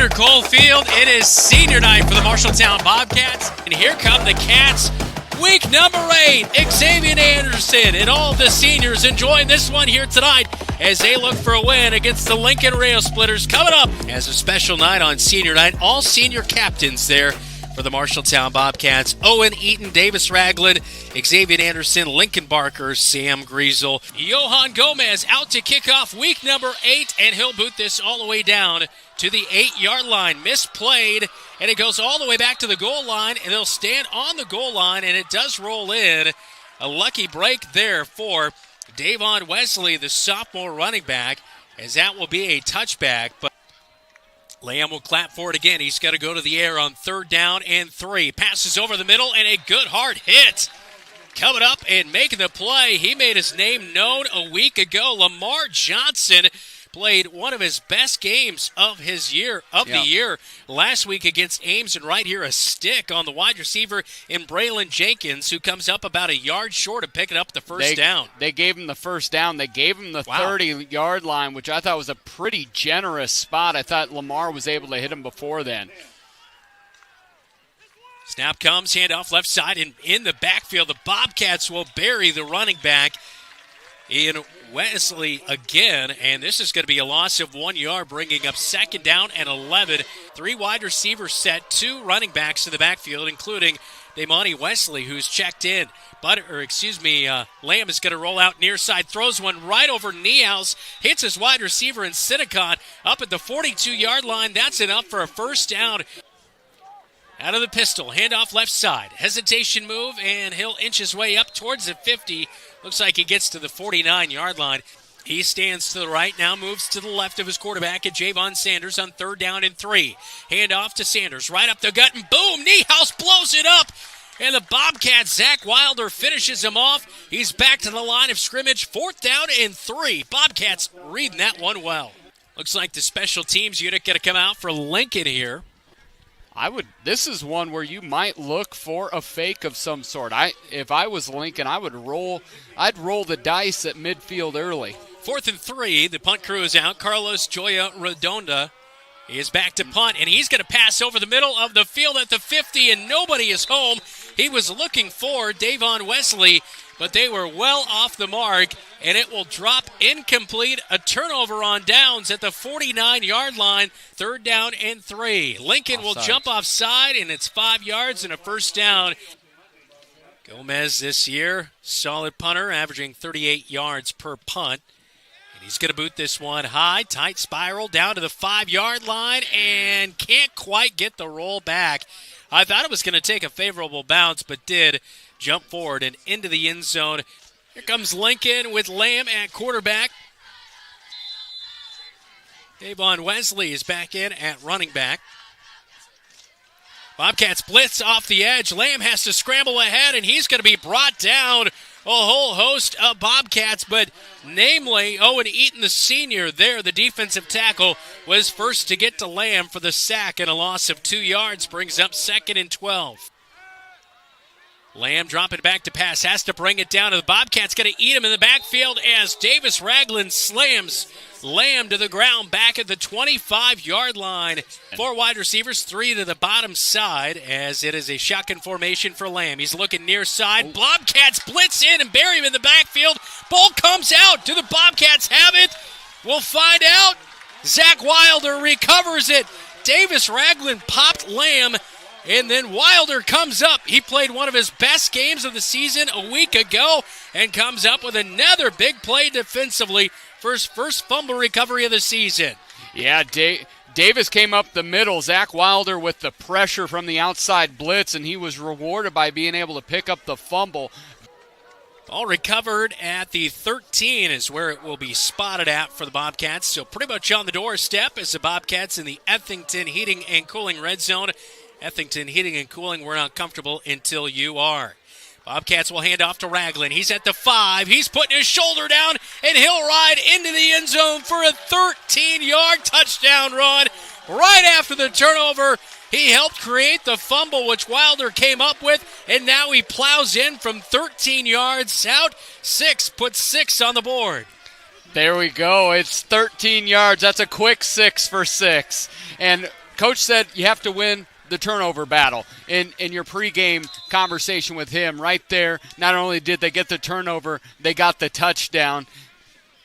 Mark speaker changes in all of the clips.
Speaker 1: Center Coalfield. It is senior night for the Marshalltown Bobcats. And here come the Cats. Week number 8, Xavier Anderson and all of the seniors enjoying this one here tonight as they look for a win against the Lincoln Rail Splitters. Coming up as a special night on senior night, all senior captains there for the Marshalltown Bobcats. Owen Eaton, Davis Ragland, Xavier Anderson, Lincoln Barker, Sam Griesel. Johan Gomez out to kick off week number 8, and he'll boot this all the way down to the 8-yard line. Misplayed, and it goes all the way back to the goal line, and they'll stand on the goal line, and it does roll in. A lucky break there for Davon Wesley, the sophomore running back, as that will be a touchback. But Lamb will clap for it again. He's got to go to the air on 3rd down and 3. Passes over the middle, and a good hard hit. Coming up and making the play, he made his name known a week ago. Lamar Johnson played one of his best games of his year, the year last week against Ames, and right here a stick on the wide receiver in Braylon Jenkins, who comes up about a yard short of picking up the first down.
Speaker 2: They gave him the first down. They gave him the 30-yard line, which I thought was a pretty generous spot. I thought Lamar was able to hit him before then.
Speaker 1: Snap comes, handoff left side, and in the backfield, the Bobcats will bury the running back in Wesley again, and this is going to be a loss of 1 yard, bringing up 2nd down and 11. 3 wide receivers set, 2 running backs in the backfield, including Damani Wesley, who's checked in. Lamb is going to roll out near side, throws one right over Niehaus, hits his wide receiver in Sinicon up at the 42-yard line. That's enough for a first down. Out of the pistol, handoff left side. Hesitation move, and he'll inch his way up towards the 50. Looks like he gets to the 49-yard line. He stands to the right, now moves to the left of his quarterback at Javon Sanders on 3rd down and 3. Handoff to Sanders, right up the gut, and boom, Niehaus blows it up. And the Bobcats, Zach Wilder, finishes him off. He's back to the line of scrimmage, 4th down and 3. Bobcats reading that one well. Looks like the special teams unit going to come out for Lincoln here.
Speaker 2: This is one where you might look for a fake of some sort. If I was Lincoln, I'd roll the dice at midfield early.
Speaker 1: 4th and 3, the punt crew is out. Carlos Joya Redonda is back to punt, and he's going to pass over the middle of the field at the 50, and nobody is home. He was looking for Davon Wesley, but they were well off the mark, and it will drop incomplete. A turnover on downs at the 49-yard line, 3rd down and 3. Lincoln will jump offside, and it's 5 yards and a first down. Gomez this year, solid punter, averaging 38 yards per punt. And he's going to boot this one high, tight spiral down to the 5-yard line, and can't quite get the roll back. I thought it was going to take a favorable bounce, but did jump forward and into the end zone. Here comes Lincoln with Lamb at quarterback. Davon Wesley is back in at running back. Bobcats blitz off the edge. Lamb has to scramble ahead, and he's going to be brought down. A whole host of Bobcats, but namely Owen Eaton, the senior there, the defensive tackle, was first to get to Lamb for the sack, and a loss of 2 yards brings up 2nd and 12. Lamb dropping back to pass, has to bring it down to the Bobcats, going to eat him in the backfield as Davis Ragland slams Lamb to the ground back at the 25-yard line. 4 wide receivers, 3 to the bottom side as it is a shotgun formation for Lamb. He's looking near side. Bobcats blitz in and bury him in the backfield. Ball comes out. Do the Bobcats have it? We'll find out. Zach Wilder recovers it. Davis Ragland popped Lamb, and then Wilder comes up. He played one of his best games of the season a week ago and comes up with another big play defensively for his first fumble recovery of the season.
Speaker 2: Yeah, Davis came up the middle. Zach Wilder with the pressure from the outside blitz, and he was rewarded by being able to pick up the fumble.
Speaker 1: All recovered at the 13 is where it will be spotted at for the Bobcats. So pretty much on the doorstep as the Bobcats in the Ethington Heating and Cooling red zone. Ethington Heating and Cooling, we're not comfortable until you are. Bobcats will hand off to Ragland. He's at the 5. He's putting his shoulder down, and he'll ride into the end zone for a 13-yard touchdown run. Right after the turnover, he helped create the fumble, which Wilder came up with, and now he plows in from 13 yards out. 6, puts 6 on the board.
Speaker 2: There we go. It's 13 yards. That's a quick 6 for 6. And Coach said you have to win the turnover battle. In your pregame conversation with him right there, not only did they get the turnover, they got the touchdown.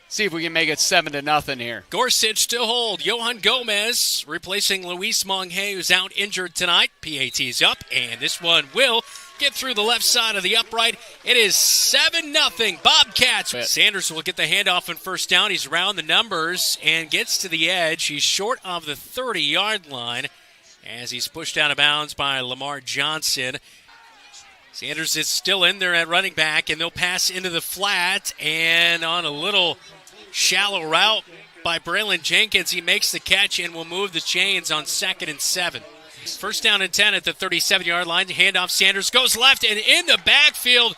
Speaker 2: See if we can make it 7-0 here.
Speaker 1: Gorsuch still hold. Johan Gomez replacing Luis Monge, who's out injured tonight. PAT's up, and this one will get through the left side of the upright. It is 7-0 Bobcats. Sanders will get the handoff on first down. He's around the numbers and gets to the edge. He's short of the 30-yard line as he's pushed out of bounds by Lamar Johnson. Sanders is still in there at running back, and they'll pass into the flat, and on a little shallow route by Braylon Jenkins, he makes the catch and will move the chains on 2nd and 7. First down and 10 at the 37-yard line. Handoff, Sanders goes left, and in the backfield,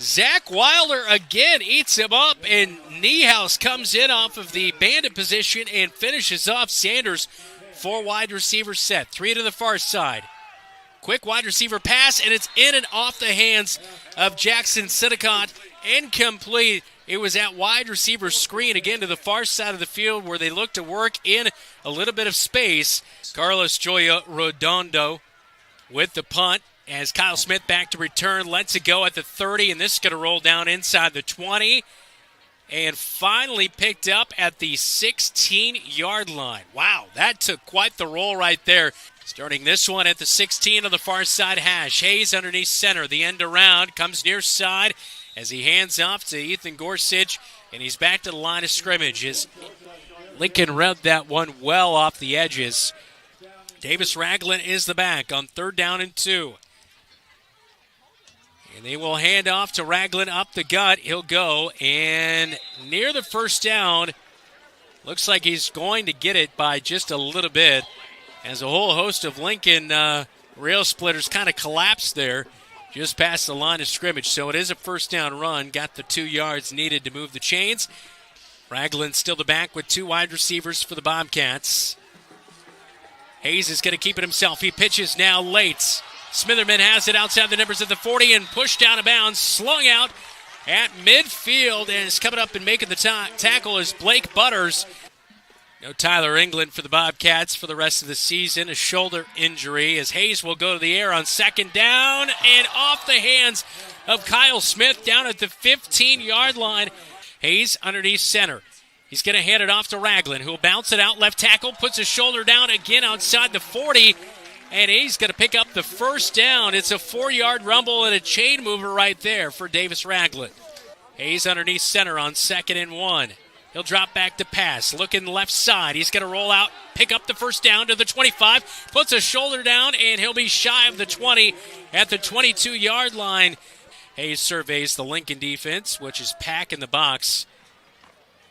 Speaker 1: Zach Wilder again eats him up, and Niehaus comes in off of the bandit position and finishes off Sanders. 4 wide receiver set, 3 to the far side. Quick wide receiver pass, and it's in and off the hands of Jackson Sinnecott. Incomplete. It was at wide receiver screen, again to the far side of the field where they look to work in a little bit of space. Carlos Joya Redondo with the punt as Kyle Smith back to return. Lets it go at the 30, and this is going to roll down inside the 20. And finally picked up at the 16-yard line. Wow, that took quite the roll right there. Starting this one at the 16 on the far side hash. Hayes underneath center. The end around comes near side as he hands off to Ethan Gorsuch, and he's back to the line of scrimmage as Lincoln read that one well off the edges. Davis Ragland is the back on 3rd down and 2. And they will hand off to Ragland up the gut. He'll go, and near the first down, looks like he's going to get it by just a little bit, as a whole host of Lincoln rail splitters kind of collapsed there just past the line of scrimmage. So it is a first down run. Got the 2 yards needed to move the chains. Ragland still the back with 2 wide receivers for the Bobcats. Hayes is going to keep it himself. He pitches now late. Smitherman has it outside the numbers at the 40 and pushed out of bounds. Slung out at midfield, and is coming up and making the tackle is Blake Butters. No Tyler England for the Bobcats for the rest of the season. A shoulder injury as Hayes will go to the air on 2nd down and off the hands of Kyle Smith down at the 15-yard line. Hayes underneath center. He's going to hand it off to Ragland, who will bounce it out. Left tackle puts his shoulder down again outside the 40, and he's going to pick up the first down. It's a 4-yard rumble and a chain mover right there for Davis Ragland. Hayes underneath center on 2nd and 1. He'll drop back to pass, looking left side. He's going to roll out, pick up the first down to the 25, puts a shoulder down, and he'll be shy of the 20 at the 22-yard line. Hayes surveys the Lincoln defense, which is packing the box.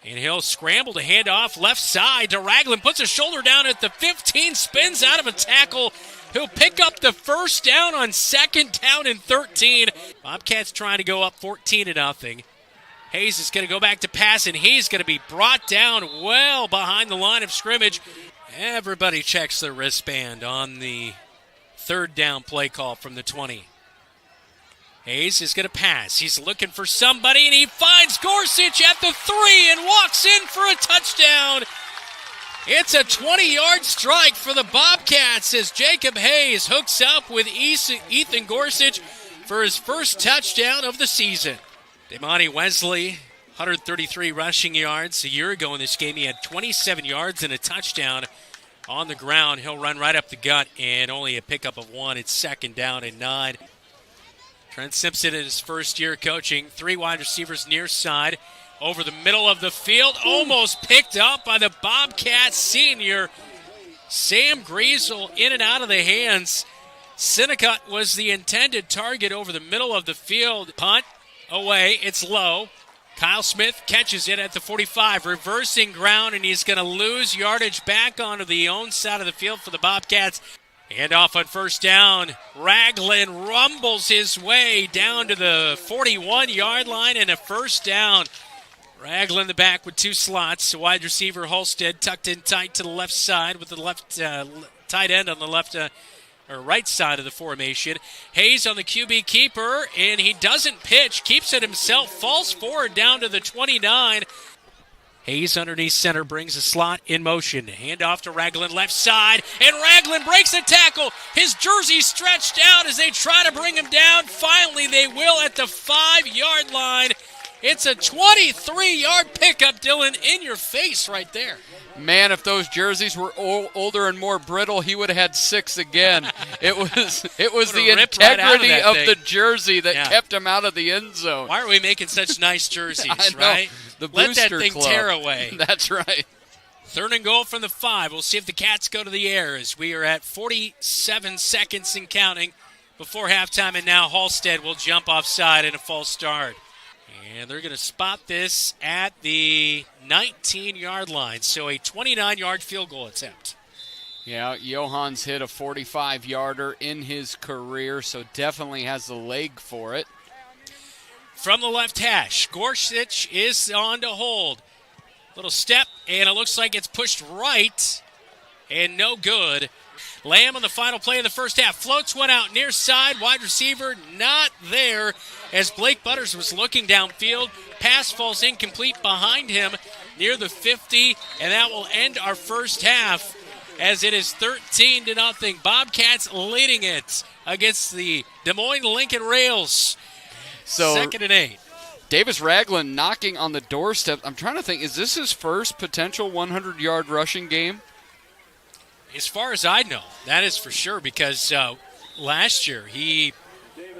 Speaker 1: And he'll scramble to hand off left side to Ragland, puts a shoulder down at the 15, spins out of a tackle. He'll pick up the first down on 2nd down and 13. Bobcats trying to go up 14-0. Hayes is going to go back to pass, and he's going to be brought down well behind the line of scrimmage. Everybody checks their wristband on the 3rd down play call from the 20. Hayes is going to pass. He's looking for somebody, and he finds Gorsuch at the 3 and walks in for a touchdown. It's a 20-yard strike for the Bobcats as Jacob Hayes hooks up with Ethan Gorsuch for his first touchdown of the season. Damani Wesley, 133 rushing yards. A year ago in this game, he had 27 yards and a touchdown on the ground. He'll run right up the gut and only a pickup of 1. It's 2nd down and 9. Trent Simpson in his first year coaching. 3 wide receivers near side. Over the middle of the field. Almost picked up by the Bobcats senior. Sam Griesel in and out of the hands. Sinnecott was the intended target over the middle of the field. Punt away. It's low. Kyle Smith catches it at the 45. Reversing ground, and he's going to lose yardage back onto the own side of the field for the Bobcats. Handoff on first down. Ragland rumbles his way down to the 41-yard line and a first down. Ragland the back with 2 slots. Wide receiver Holstead tucked in tight to the left side with the left tight end on the left or right side of the formation. Hayes on the QB keeper, and he doesn't pitch. Keeps it himself. Falls forward down to the 29. Hayes underneath center brings the slot in motion. Hand off to Ragland left side, and Ragland breaks the tackle. His jersey stretched out as they try to bring him down. Finally, they will at the 5-yard line. It's a 23-yard pickup, Dylan, in your face right there.
Speaker 2: Man, if those jerseys were older and more brittle, he would have had 6 again. It was the integrity of the jersey that kept him out of the end zone.
Speaker 1: Why are we making such nice jerseys,
Speaker 2: I know.
Speaker 1: right?
Speaker 2: The
Speaker 1: Let that
Speaker 2: Booster
Speaker 1: thing
Speaker 2: Club.
Speaker 1: tear away.
Speaker 2: That's right.
Speaker 1: 3rd and goal from the 5. We'll see if the Cats go to the air as we are at 47 seconds and counting before halftime, and now Halstead will jump offside and a false start. And they're going to spot this at the 19-yard line, so a 29-yard field goal attempt.
Speaker 2: Yeah, Johans hit a 45-yarder in his career, so definitely has the leg for it.
Speaker 1: From the left hash, Gorsuch is on to hold. Little step, and it looks like it's pushed right, and no good. Lamb on the final play of the first half. Floats one out near side. Wide receiver not there as Blake Butters was looking downfield. Pass falls incomplete behind him near the 50, and that will end our first half as it is 13-0. Bobcats leading it against the Des Moines Lincoln Rails.
Speaker 2: So
Speaker 1: 2nd and 8.
Speaker 2: Davis Ragland knocking on the doorstep. I'm trying to think, is this his first potential 100-yard rushing game?
Speaker 1: As far as I know, that is for sure, because last year he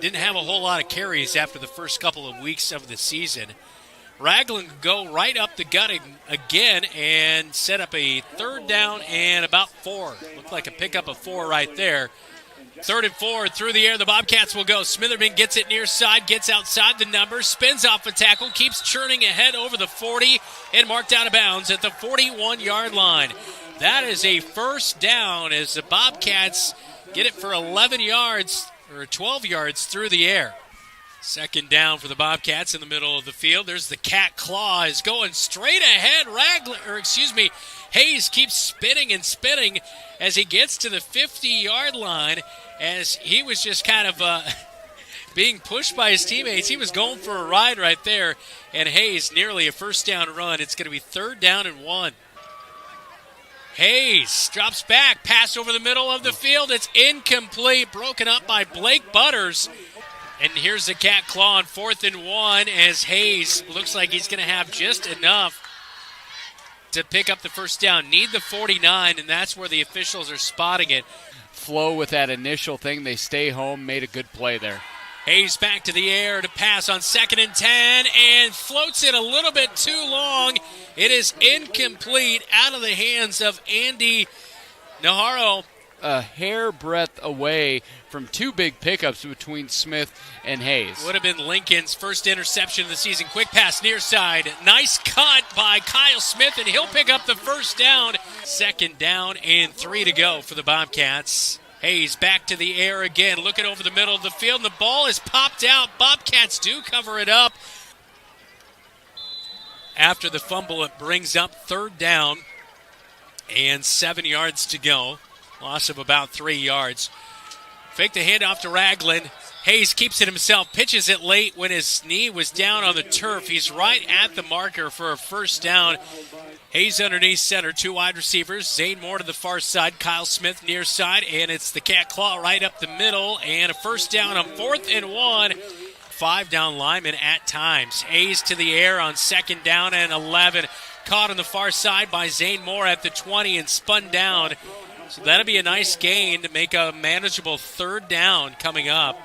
Speaker 1: didn't have a whole lot of carries after the first couple of weeks of the season. Ragland could go right up the gut again and set up a 3rd down and about 4. Looked like a pickup of 4 right there. 3rd and 4 through the air. The Bobcats will go. Smitherman gets it near side, gets outside the numbers, spins off a tackle, keeps churning ahead over the 40, and marked out of bounds at the 41-yard line. That is a first down as the Bobcats get it for 11 yards or 12 yards through the air. 2nd down for the Bobcats in the middle of the field. There's the cat claw is going straight ahead. Hayes keeps spinning and spinning as he gets to the 50-yard line as he was just kind of being pushed by his teammates. He was going for a ride right there, and Hayes nearly a first down run. It's going to be 3rd down and 1. Hayes drops back, pass over the middle of the field. It's incomplete, broken up by Blake Butters. And here's the cat claw on 4th and 1 as Hayes looks like he's going to have just enough to pick up the first down. Need the 49, and that's where the officials are spotting it.
Speaker 2: Flow with that initial thing. They stay home, made a good play there.
Speaker 1: Hayes back to the air to pass on 2nd and 10 and floats it a little bit too long. It is incomplete, out of the hands of Andy Najarro.
Speaker 2: A hair breadth away from 2 big pickups between Smith and Hayes.
Speaker 1: Would have been Lincoln's first interception of the season. Quick pass near side. Nice cut by Kyle Smith, and he'll pick up the first down. 2nd down and 3 to go for the Bobcats. Hayes back to the air again, looking over the middle of the field, and the ball is popped out. Bobcats do cover it up. After the fumble, it brings up 3rd down and 7 yards to go. Loss of about 3 yards. Fake the handoff to Ragland. Hayes keeps it himself, pitches it late when his knee was down on the turf. He's right at the marker for a first down. Hayes underneath center, 2 wide receivers. Zane Moore to the far side, Kyle Smith near side, and it's the cat claw right up the middle, and a first down on 4th and 1. 5 down linemen at times. Hayes to the air on 2nd down and 11. Caught on the far side by Zane Moore at the 20 and spun down. So that'll be a nice gain to make a manageable 3rd down coming up.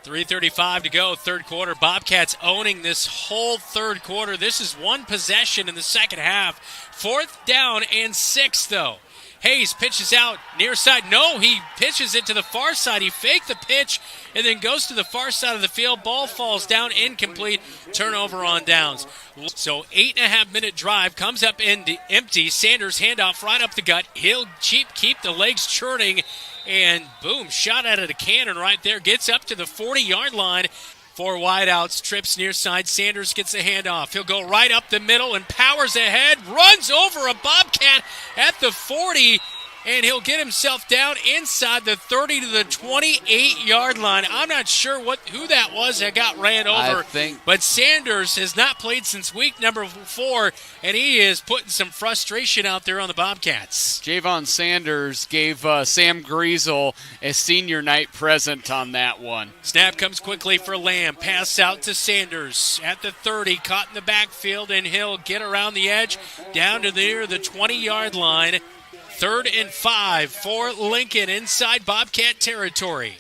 Speaker 1: 3:35 to go, 3rd quarter. Bobcats owning this whole 3rd quarter. This is 1 possession in the 2nd half. 4th down and 6, though. Hayes pitches out near side. No, he pitches it to the far side. He faked the pitch and then goes to the far side of the field. Ball falls down, incomplete. Turnover on downs. So 8.5-minute drive comes up empty. Sanders handoff right up the gut. He'll keep the legs churning. And boom, shot out of the cannon right there. Gets up to the 40-yard line. 4 wideouts, trips near side. Sanders gets the handoff. He'll go right up the middle and powers ahead. Runs over a Bobcat at the 40. and he'll get himself down inside the 30 to the 28-yard line. I'm not sure who that was that got ran over, but Sanders has not played since week number 4, and he is putting some frustration out there on the Bobcats.
Speaker 2: Javon Sanders gave Sam Griesel a senior night present on that one.
Speaker 1: Snap comes quickly for Lamb. Pass out to Sanders at the 30, caught in the backfield, and he'll get around the edge down to near the 20-yard line. 3rd and 5 for Lincoln inside Bobcat territory.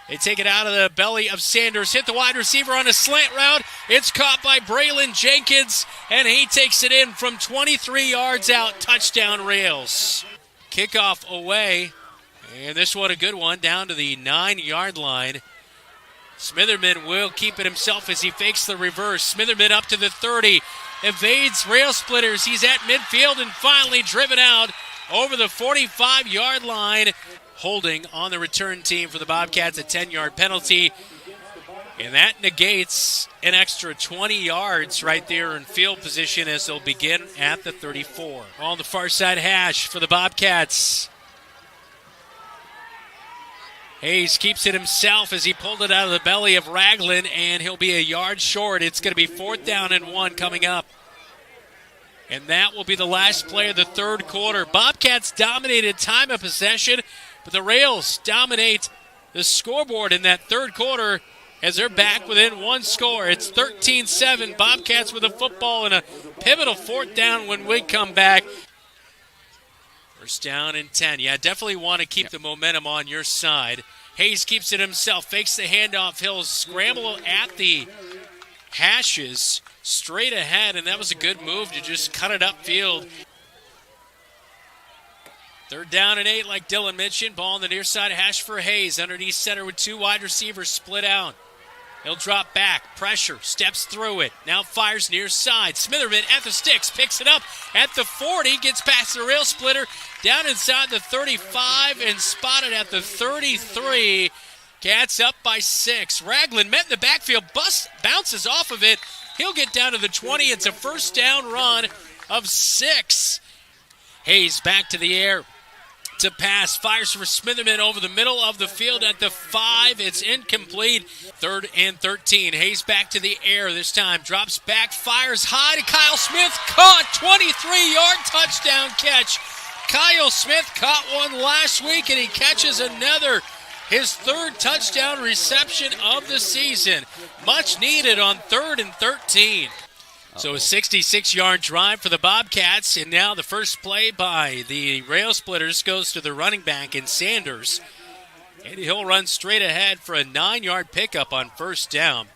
Speaker 1: They take it out of the belly of Sanders, hit the wide receiver on a slant route. It's caught by Braylon Jenkins, and he takes it in from 23 yards out. Touchdown Rails. Kickoff away, and this one a good one down to the 9-yard line. Smitherman will keep it himself as he fakes the reverse. Smitherman up to the 30, evades rail splitters. He's at midfield and finally driven out over the 45-yard line. Holding on the return team for the Bobcats, a 10-yard penalty. And that negates an extra 20 yards right there in field position as they'll begin at the 34. On the far side hash for the Bobcats. Hayes keeps it himself as he pulled it out of the belly of Ragland, and he'll be a yard short. It's going to be 4th down and 1 coming up. And that will be the last play of the third quarter. Bobcats dominated time of possession, but the Rails dominate the scoreboard in that third quarter as they're back within one score. It's 13-7. Bobcats with a football and a pivotal 4th down when we come back. First down and 10. Yeah, definitely want to keep the momentum on your side. Hayes keeps it himself, fakes the handoff. He'll scramble at the hashes straight ahead, and that was a good move to just cut it upfield. 3rd down and 8, like Dylan mentioned. Ball on the near side hash for Hayes. Underneath center with 2 wide receivers split out. He'll drop back, pressure, steps through it. Now fires near side. Smitherman at the sticks, picks it up at the 40, gets past the rail splitter, down inside the 35 and spotted at the 33. Cats up by 6. Ragland met in the backfield, bounces off of it. He'll get down to the 20. It's a first down run of 6. Hayes back to the air to pass, fires for Smitherman over the middle of the field at the 5. It's incomplete. 3rd and 13. Hayes back to the air this time, drops back, fires high to Kyle Smith, caught. 23-yard touchdown catch. Kyle Smith caught one last week, and he catches another. His 3rd touchdown reception of the season. Much needed on 3rd and 13. So a 66-yard drive for the Bobcats, and now the first play by the Rail Splitters goes to the running back in Sanders. And he'll run straight ahead for a 9-yard pickup on first down.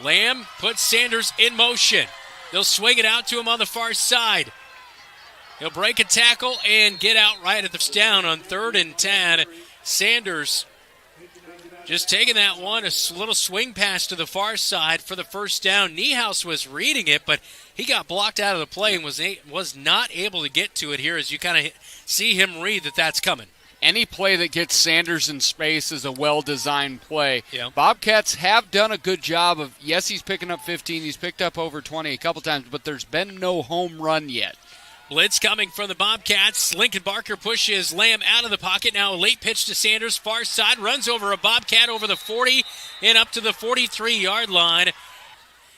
Speaker 1: Lamb puts Sanders in motion. They'll swing it out to him on the far side. He'll break a tackle and get out right at the down on 3rd and 10. Sanders just taking that one, a little swing pass to the far side for the first down. Niehaus was reading it, but he got blocked out of the play and was not able to get to it here as you kind of see him read that that's coming.
Speaker 2: Any play that gets Sanders in space is a well-designed play.
Speaker 1: Yeah.
Speaker 2: Bobcats have done a good job of, yes, he's picking up 15, he's picked up over 20 a couple times, but there's been no home run yet.
Speaker 1: Blitz coming from the Bobcats. Lincoln Barker pushes Lamb out of the pocket. Now a late pitch to Sanders, far side, runs over a Bobcat over the 40 and up to the 43-yard line.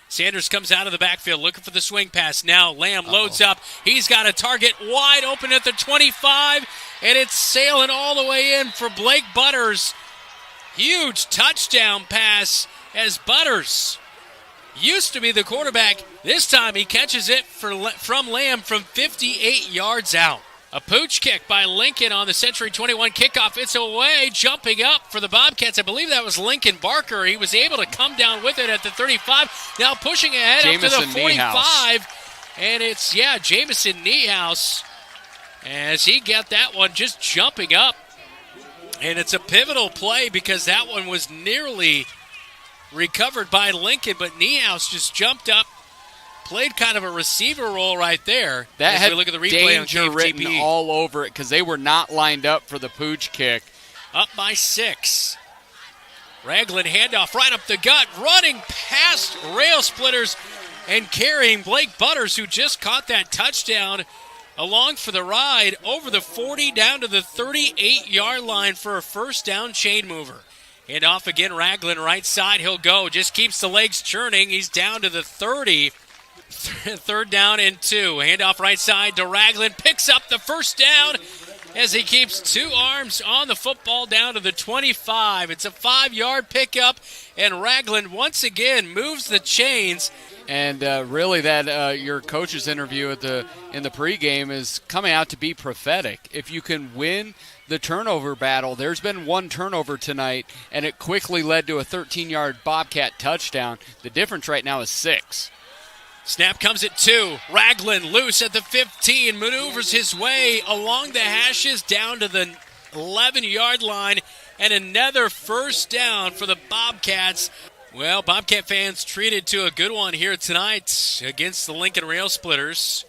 Speaker 1: Sanders comes out of the backfield looking for the swing pass. Now Lamb loads up. He's got a target wide open at the 25, and it's sailing all the way in for Blake Butters. Huge touchdown pass as Butters used to be the quarterback. This time he catches it from Lamb from 58 yards out. A pooch kick by Lincoln on the Century 21 kickoff. It's away, jumping up for the Bobcats. I believe that was Lincoln Barker. He was able to come down with it at the 35. Now pushing ahead up to the 45. And it's, Jamison Niehaus as he got that one just jumping up. And it's a pivotal play because that one was nearly recovered by Lincoln, but Niehaus just jumped up, played kind of a receiver role right there.
Speaker 2: That
Speaker 1: as
Speaker 2: had
Speaker 1: we look at the replay
Speaker 2: danger
Speaker 1: on KFJB.
Speaker 2: written all over it because they were not lined up for the pooch kick.
Speaker 1: Up by 6. Ragland handoff right up the gut, running past rail splitters and carrying Blake Butters, who just caught that touchdown along for the ride over the 40 down to the 38-yard line for a first down chain mover. And off again, Ragland right side, he'll go. Just keeps the legs churning. He's down to the 30. Third down and 2. Handoff right side to Ragland. Picks up the first down as he keeps 2 arms on the football down to the 25. It's a 5-yard pickup, and Ragland once again moves the chains.
Speaker 2: And really that your coach's interview in the pregame is coming out to be prophetic. If you can win the turnover battle, there's been 1 turnover tonight, and it quickly led to a 13-yard Bobcat touchdown. The difference right now is 6.
Speaker 1: Snap comes at 2. Ragland loose at the 15, maneuvers his way along the hashes down to the 11-yard line, and another first down for the Bobcats. Well, Bobcat fans treated to a good one here tonight against the Lincoln Rail Splitters.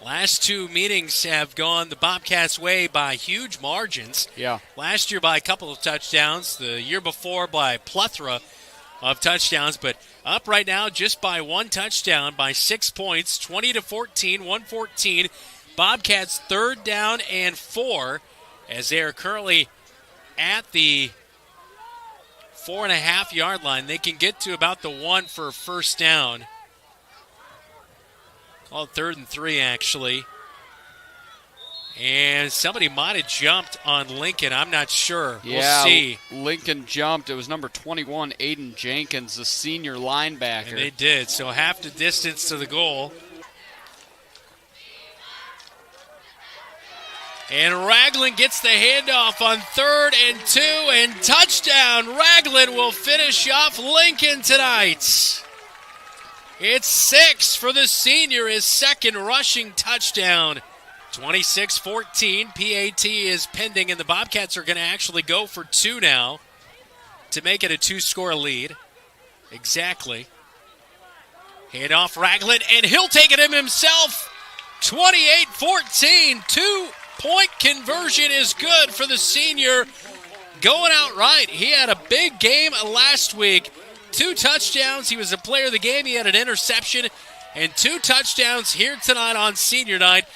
Speaker 1: Last 2 meetings have gone the Bobcats' way by huge margins.
Speaker 2: Yeah.
Speaker 1: Last year by a couple of touchdowns, the year before by a plethora of touchdowns, but up right now just by 1 touchdown by 6 points, 20-14, 114. Bobcats 3rd down and 4 as they are currently at the 4.5-yard line. They can get to about the 1 for a first down. Call it 3rd and 3 actually. And somebody might have jumped on Lincoln. I'm not sure.
Speaker 2: Yeah,
Speaker 1: we'll see.
Speaker 2: Lincoln jumped. It was number 21, Aiden Jenkins, the senior linebacker.
Speaker 1: And they did. So half the distance to the goal. And Ragland gets the handoff on 3rd and 2. And touchdown. Ragland will finish off Lincoln tonight. It's 6 for the senior, his 2nd rushing touchdown. 26-14, PAT is pending, and the Bobcats are going to actually go for 2 now to make it a 2-score lead. Exactly. Hand off Ragland, and he'll take it himself. 28-14, 2-point conversion is good for the senior. Going out right. He had a big game last week. 2 touchdowns. He was a player of the game. He had an interception and 2 touchdowns here tonight on senior night.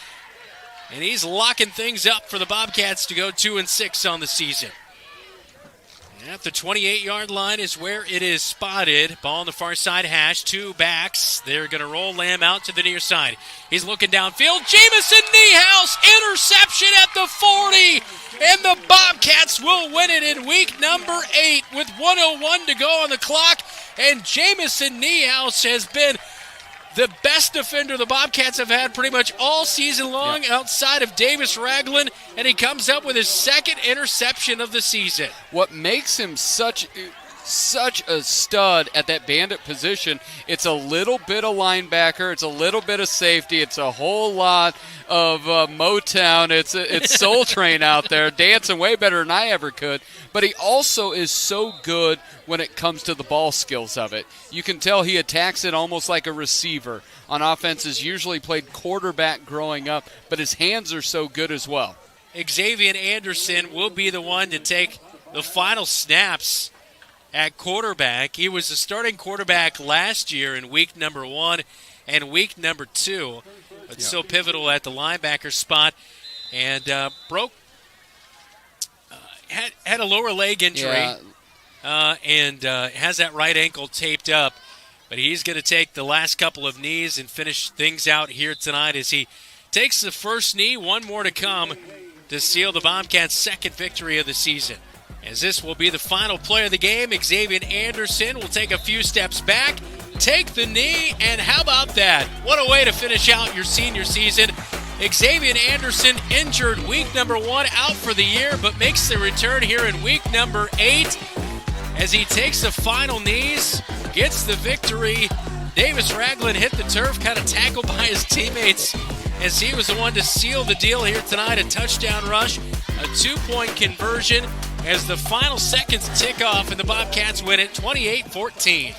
Speaker 1: And he's locking things up for the Bobcats to go 2-6 on the season. And at the 28-yard line is where it is spotted. Ball on the far side hash. 2 backs. They're going to roll Lamb out to the near side. He's looking downfield. Jamison Niehaus, interception at the 40. And the Bobcats will win it in week number 8 with 1:01 to go on the clock. And Jamison Niehaus has been the best defender the Bobcats have had pretty much all season long outside of Davis Ragland, and he comes up with his 2nd interception of the season.
Speaker 2: What makes him such a stud at that bandit position, it's a little bit of linebacker, it's a little bit of safety, it's a whole lot of Motown. It's Soul Train out there dancing way better than I ever could. But he also is so good when it comes to the ball skills of it. You can tell he attacks it almost like a receiver. On offenses, usually played quarterback growing up, but his hands are so good as well.
Speaker 1: Xavier Anderson will be the one to take the final snaps at quarterback. He was the starting quarterback last year in week number 1 and week number 2. But so pivotal at the linebacker spot. And had a lower leg injury and has that right ankle taped up. But he's going to take the last couple of knees and finish things out here tonight as he takes the first knee. 1 more to come to seal the Bobcats' 2nd victory of the season. As this will be the final play of the game, Xavier Anderson will take a few steps back, take the knee, and how about that? What a way to finish out your senior season. Xavier Anderson injured week number 1, out for the year, but makes the return here in week number 8 as he takes the final knees, gets the victory. Davis Ragland hit the turf, kind of tackled by his teammates as he was the one to seal the deal here tonight. A touchdown rush, a 2-point conversion as the final seconds tick off and the Bobcats win it 28-14.